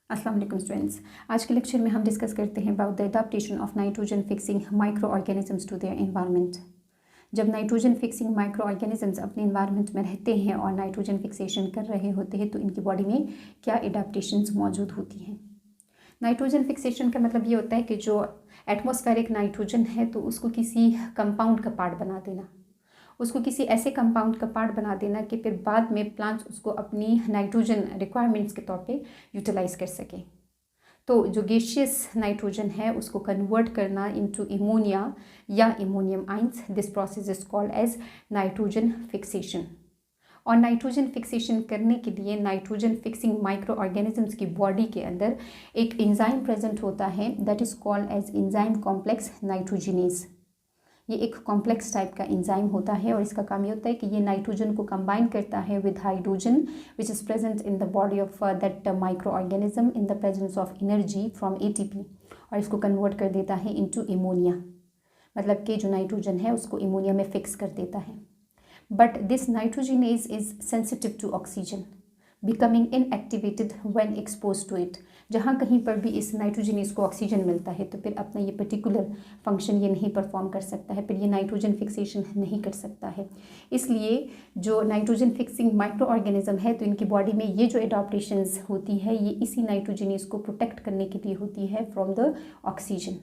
अस्सलाम वालेकुम स्टूडेंट्स। आज के लेक्चर में हम डिस्कस करते हैं about the adaptation of nitrogen fixing micro organisms to their environment. जब नाइट्रोजन फिक्सिंग माइक्रो ऑर्गेनिजम्स अपने एनवायरनमेंट में रहते हैं और नाइट्रोजन फिक्सेशन कर रहे होते हैं तो इनकी बॉडी में क्या अडाप्टेशंस मौजूद होती हैं। नाइट्रोजन फिक्सेशन का मतलब ये होता है कि जो एटमॉस्फेरिक नाइट्रोजन है तो उसको किसी कंपाउंड का पार्ट बना देना, उसको किसी ऐसे कंपाउंड का पार्ट बना देना कि फिर बाद में प्लांट्स उसको अपनी नाइट्रोजन रिक्वायरमेंट्स के तौर पे यूटिलाइज कर सकें। तो जो गैसियस नाइट्रोजन है उसको कन्वर्ट करना इनटू इमोनिया या ammonium ions, this process is called as nitrogen fixation. और नाइट्रोजन फिक्सेशन करने के लिए नाइट्रोजन फिक्सिंग माइक्रो ऑर्गेनिजम्स की बॉडी के अंदर एक एंजाइम प्रेजेंट होता है that is called as enzyme complex nitrogenase. ये एक कॉम्प्लेक्स टाइप का एंजाइम होता है और इसका काम ये होता है कि ये नाइट्रोजन को कंबाइन करता है with hydrogen which is present in the body of that micro organism in the presence of energy from ATP, और इसको कन्वर्ट कर देता है इनटू एमोनिया, मतलब कि जो नाइट्रोजन है उसको एमोनिया में फिक्स कर देता है। But this nitrogenase is sensitive to oxygen, becoming inactivated when expose to it. जहाँ कहीं पर भी इस नाइट्रोजनेज को ऑक्सीजन मिलता है तो फिर अपना ये पर्टिकुलर फंक्शन ये नहीं परफॉर्म कर सकता है, फिर ये नाइट्रोजन फिक्सेशन नहीं कर सकता है। इसलिए जो नाइट्रोजन फिक्सिंग माइक्रो ऑर्गेनिज्म है तो इनकी बॉडी में ये जो एडाप्टेशंस होती है ये इसी नाइट्रोजनेज को प्रोटेक्ट करने के लिए होती है फ्रॉम द ऑक्सीजन।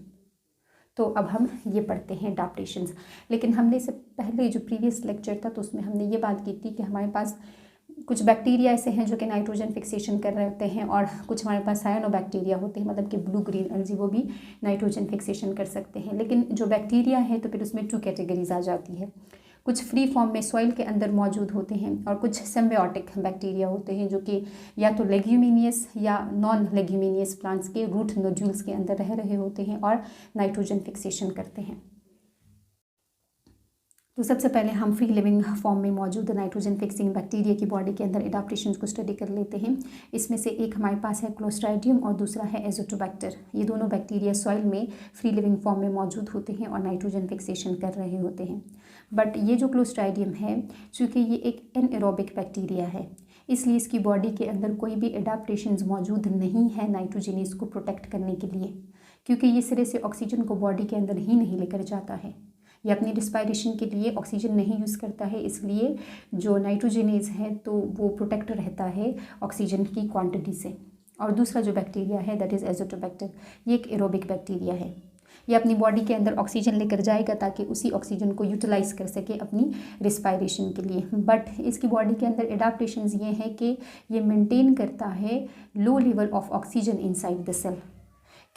तो अब हम ये पढ़ते हैं अडाप्टेशंस। लेकिन हमने इससे पहले जो प्रीवियस लेक्चर था तो उसमें हमने ये बात की थी कि हमारे पास कुछ बैक्टीरिया ऐसे हैं जो कि नाइट्रोजन फिक्सेशन कर रहे होते हैं और कुछ हमारे पास साइनोबैक्टीरिया होते हैं, मतलब कि ब्लू ग्रीन एल्जी, वो भी नाइट्रोजन फिक्सेशन कर सकते हैं। लेकिन जो बैक्टीरिया है तो फिर उसमें 2 कैटेगरीज आ जाती है। कुछ फ्री फॉर्म में सॉइल के अंदर मौजूद होते हैं और कुछ सिम्बायोटिक बैक्टीरिया होते हैं जो कि या तो लेग्यूमिनियस या नॉन लेग्यूमिनियस प्लांट्स के रूट नोड्यूल्स के अंदर रह रहे होते हैं और नाइट्रोजन फिक्सेशन करते हैं। तो सबसे पहले हम फ्री लिविंग फॉर्म में मौजूद नाइट्रोजन फिक्सिंग बैक्टीरिया की बॉडी के अंदर एडाप्टेशंस को स्टडी कर लेते हैं। इसमें से एक हमारे पास है क्लोस्ट्राइडियम और दूसरा है एजोटोबैक्टर। ये दोनों बैक्टीरिया सॉइल में फ्री लिविंग फॉर्म में मौजूद होते हैं और नाइट्रोजन फिक्सेशन कर रहे होते हैं। बट ये जो क्लोस्ट्राइडियम है चूँकि ये एक एनएरोबिक बैक्टीरिया है इसलिए इसकी बॉडी के अंदर कोई भी एडाप्टेशंस मौजूद नहीं है नाइट्रोजनेज को प्रोटेक्ट करने के लिए, क्योंकि ये सिरे से ऑक्सीजन को बॉडी के अंदर ही नहीं लेकर जाता है। ये अपनी रिस्पायरेशन के लिए ऑक्सीजन नहीं यूज़ करता है, इसलिए जो नाइट्रोजनेज है तो वो प्रोटेक्ट रहता है ऑक्सीजन की क्वांटिटी से। और दूसरा जो बैक्टीरिया है दैट इज़ एजोटोबैक्टर, ये एक एरोबिक बैक्टीरिया है। ये अपनी बॉडी के अंदर ऑक्सीजन लेकर जाएगा ताकि उसी ऑक्सीजन को यूटिलाइज कर सके अपनी रिस्पायरेशन के लिए। बट इसकी बॉडी के अंदर एडाप्टेशंस ये हैं कि ये मेंटेन करता है low level of oxygen inside the cell.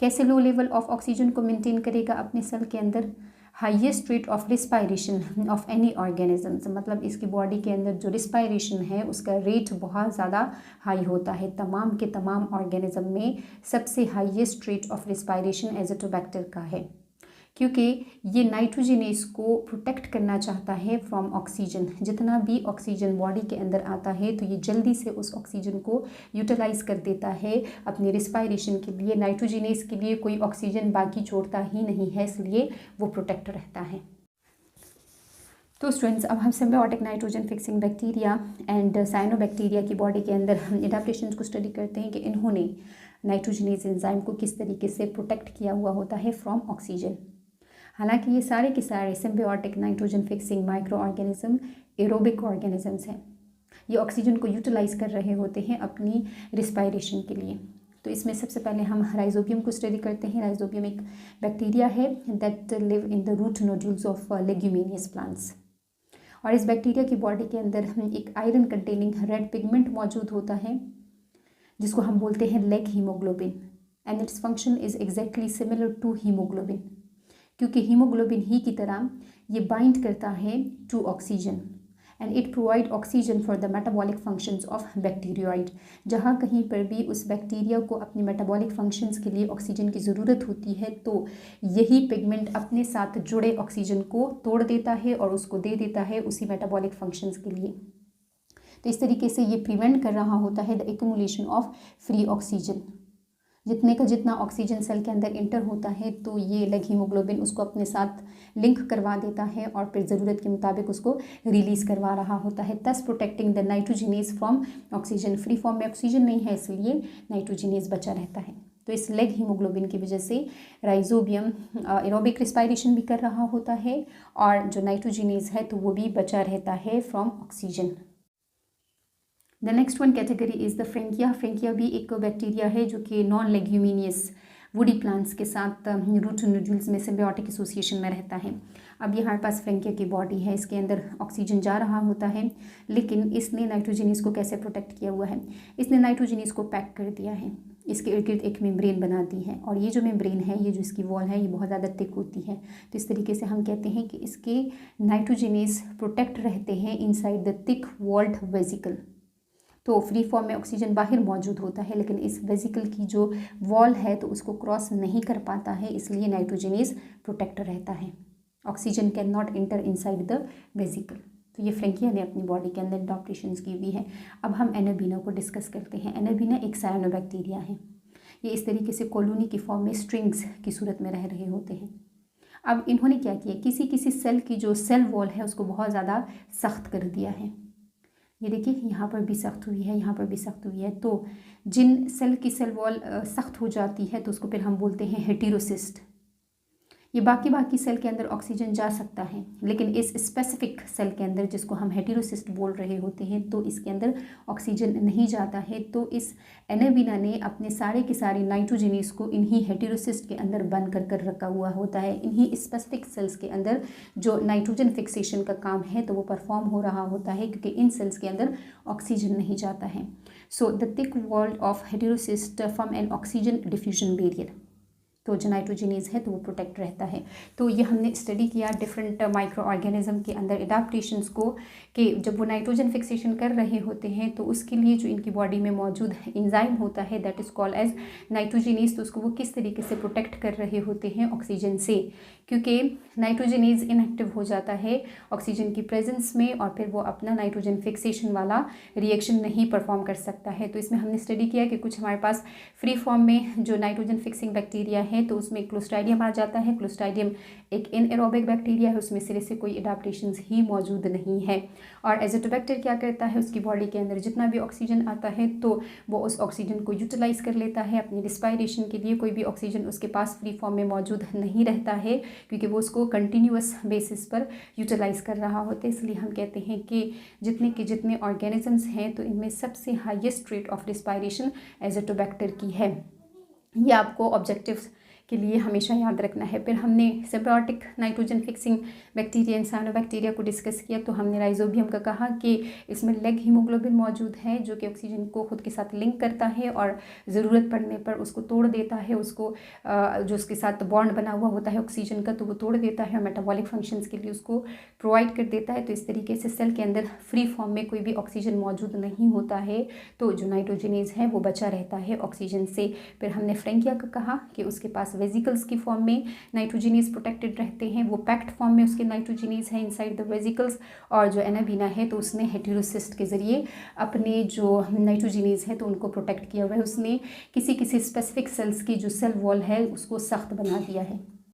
कैसे लो लेवल ऑफ ऑक्सीजन को मेंटेन करेगा अपने सेल के अंदर? Highest rate of respiration of any organisms, मतलब इसकी बॉडी के अंदर जो रिस्पायरेशन है उसका रेट बहुत ज़्यादा हाई होता है। तमाम के तमाम ऑर्गेनिज्म में सबसे highest rate of respiration Azotobacter का है, क्योंकि ये नाइट्रोजनेज को प्रोटेक्ट करना चाहता है फ्रॉम ऑक्सीजन। जितना भी ऑक्सीजन बॉडी के अंदर आता है तो ये जल्दी से उस ऑक्सीजन को यूटिलाइज कर देता है अपनी रिस्पायरेशन के लिए। नाइट्रोजनेज के लिए कोई ऑक्सीजन बाकी छोड़ता ही नहीं है, इसलिए वो प्रोटेक्ट रहता है। तो स्टूडेंट्स, अब हम symbiotic nitrogen fixing bacteria and cyanobacteria की बॉडी के अंदर एडाप्टेशंस को स्टडी करते हैं कि इन्होंने नाइट्रोजनेज एंजाइम को किस तरीके से प्रोटेक्ट किया हुआ होता है फ्रॉम ऑक्सीजन। हालांकि ये सारे के सारे symbiotic nitrogen fixing micro organism aerobic organisms हैं। ये ऑक्सीजन को यूटिलाइज कर रहे होते हैं अपनी रिस्पायरेशन के लिए। तो इसमें सबसे पहले हम राइजोबियम को स्टडी करते हैं। राइजोबियम एक बैक्टीरिया है that live in the root nodules of leguminous plants. और इस बैक्टीरिया की बॉडी के अंदर एक आयरन कंटेनिंग रेड पिगमेंट मौजूद होता है जिसको हम बोलते हैं leg hemoglobin, and its function is exactly similar to hemoglobin, क्योंकि हीमोग्लोबिन ही की तरह ये बाइंड करता है to oxygen and it provide oxygen for the metabolic functions of bacteroid. जहाँ कहीं पर भी उस बैक्टीरिया को अपनी मेटाबॉलिक फंक्शंस के लिए ऑक्सीजन की ज़रूरत होती है तो यही पिगमेंट अपने साथ जुड़े ऑक्सीजन को तोड़ देता है और उसको दे देता है उसी मेटाबॉलिक फंक्शंस के लिए। तो इस तरीके से ये प्रिवेंट कर रहा होता है the accumulation of free oxygen, जितने का जितना ऑक्सीजन सेल के अंदर इंटर होता है तो ये लेग हीमोग्लोबिन उसको अपने साथ लिंक करवा देता है और फिर ज़रूरत के मुताबिक उसको रिलीज़ करवा रहा होता है, thus protecting the nitrogenase from oxygen. Free form में ऑक्सीजन नहीं है इसलिए नाइट्रोजिनेज बचा रहता है। तो इस लेग हीमोग्लोबिन की वजह से राइजोबियम एरोबिक रिस्पायरेशन भी कर रहा होता है और जो नाइट्रोजिनेज है तो वो भी बचा रहता है from oxygen. The next one category is the Frankia. Frankia भी एक बैक्टीरिया है जो कि नॉन लेग्यूमिनियस वुडी प्लांट्स के साथ रूट नोड्यूल्स में सिम्बियोटिक एसोसिएशन में रहता है। अब ये हमारे पास फ्रेंकिया की बॉडी है, इसके अंदर ऑक्सीजन जा रहा होता है, लेकिन इसने नाइट्रोजिनिस को कैसे प्रोटेक्ट किया हुआ है, इसने नाइट्रोजिनिस को पैक कर दिया है, इसके इर्द गिर्द एक मेम्ब्रेन बना दी है और ये जो मेम्ब्रेन है, ये जो इसकी वॉल है, ये बहुत ज़्यादा थिक होती है। तो इस तरीके से हम कहते हैं कि इसके नाइट्रोजिनिस प्रोटेक्ट रहते हैं inside the thick walled vesicle. तो फ्री फॉर्म में ऑक्सीजन बाहर मौजूद होता है, लेकिन इस वेजिकल की जो वॉल है तो उसको क्रॉस नहीं कर पाता है, इसलिए नाइट्रोजिनेज प्रोटेक्ट रहता है। Oxygen can not inter inside the vesicle. तो ये फ्रेंकिया ने अपनी बॉडी के अंदर एडॉप्टेशंस की हुई है। अब हम एनाबीना को डिस्कस करते हैं। एनाबीना एक साइनोबैक्टीरिया है। ये इस तरीके से कॉलोनी की फॉर्म में स्ट्रिंग्स की सूरत में रह रहे होते हैं। अब इन्होंने क्या किया, किसी किसी सेल की जो सेल वॉल है उसको बहुत ज़्यादा सख्त कर दिया है। ये देखिए, यहाँ पर भी सख्त हुई है, यहाँ पर भी सख्त हुई है। तो जिन सेल की सेल वॉल सख्त हो जाती है तो उसको फिर हम बोलते हैं हेटेरोसिस्ट। ये बाकी सेल के अंदर ऑक्सीजन जा सकता है, लेकिन इस स्पेसिफिक सेल के अंदर जिसको हम हेटेरोसिस्ट बोल रहे होते हैं तो इसके अंदर ऑक्सीजन नहीं जाता है। तो इस एनाबीना ने अपने सारे के सारे नाइट्रोजिनिस को इन्हीं हेटेरोसिस्ट के अंदर बंद कर रखा हुआ होता है। इन्हीं स्पेसिफिक सेल्स के अंदर जो नाइट्रोजन फिक्सेशन का काम है तो वो परफॉर्म हो रहा होता है, क्योंकि इन सेल्स के अंदर ऑक्सीजन नहीं जाता है। So the thick wall of heterocyst form an oxygen diffusion barrier. तो जो नाइट्रोजिनेज है तो वो प्रोटेक्ट रहता है। तो ये हमने स्टडी किया डिफरेंट माइक्रो ऑर्गेनिज्म के अंदर एडाप्टेशंस को, कि जब वो नाइट्रोजन फिक्सेशन कर रहे होते हैं तो उसके लिए जो इनकी बॉडी में मौजूद एंजाइम होता है that is called as nitrogenase, तो उसको वो किस तरीके से प्रोटेक्ट कर रहे होते हैं ऑक्सीजन से, क्योंकि नाइट्रोजिनेज इनएक्टिव हो जाता है ऑक्सीजन की प्रेजेंस में और फिर वो अपना नाइट्रोजन फिक्सेशन वाला रिएक्शन नहीं परफॉर्म कर सकता है। तो इसमें हमने स्टडी किया कि कुछ हमारे पास फ्री फॉर्म में जो नाइट्रोजन फिक्सिंग बैक्टीरिया है तो उसमें क्लोस्ट्राइडियम आ जाता है। क्लोस्ट्राइडियम एक इनएरोबिक बैक्टीरिया है, उसमें सिरे से कोई एडाप्टेशंस ही मौजूद नहीं है। और एज़ोटोबैक्टर क्या करता है, उसकी बॉडी के अंदर जितना भी ऑक्सीजन आता है तो वो उस ऑक्सीजन को यूटिलाइज़ कर लेता है अपनी रिस्पायरेशन के लिए। कोई भी ऑक्सीजन उसके पास फ्री फॉर्म में मौजूद नहीं रहता है, क्योंकि वो उसको कंटिन्यूअस बेसिस पर यूटिलाइज़ कर रहा होता है। इसलिए हम कहते हैं कि जितने ऑर्गेनिजम्स हैं तो इनमें सबसे highest rate of respiration Azotobacter की है। ये आपको ऑब्जेक्टिव्स के लिए हमेशा याद रखना है। फिर हमने symbiotic nitrogen fixing bacteria cyanobacteria को डिस्कस किया। तो हमने राइजोबियम का कहा कि इसमें लेग हीमोग्लोबिन मौजूद है जो कि ऑक्सीजन को खुद के साथ लिंक करता है और ज़रूरत पड़ने पर उसको तोड़ देता है, उसको जो उसके साथ बॉन्ड बना हुआ होता है ऑक्सीजन का तो वो तोड़ देता है और मेटाबॉलिक फंक्शंस के लिए उसको प्रोवाइड कर देता है। तो इस तरीके से सेल के अंदर फ्री फॉर्म में कोई भी ऑक्सीजन मौजूद नहीं होता है, तो जो नाइट्रोजिनेज है वो बचा रहता है ऑक्सीजन से। फिर हमने फ्रेंकिया का कहा कि उसके पास वेजिकल्स की फॉर्म में नाइट्रोजिनेज प्रोटेक्टेड रहते हैं, वो पैक्ड फॉर्म में उसके नाइट्रोजिनेज है इनसाइड द वेजिकल्स। और जो एनाबीना है तो उसने हेटेरोसिस्ट के ज़रिए अपने जो नाइट्रोजिनेज है तो उनको प्रोटेक्ट किया हुआ है। उसने किसी स्पेसिफिक सेल्स की जो सेल वॉल है उसको सख्त बना दिया है।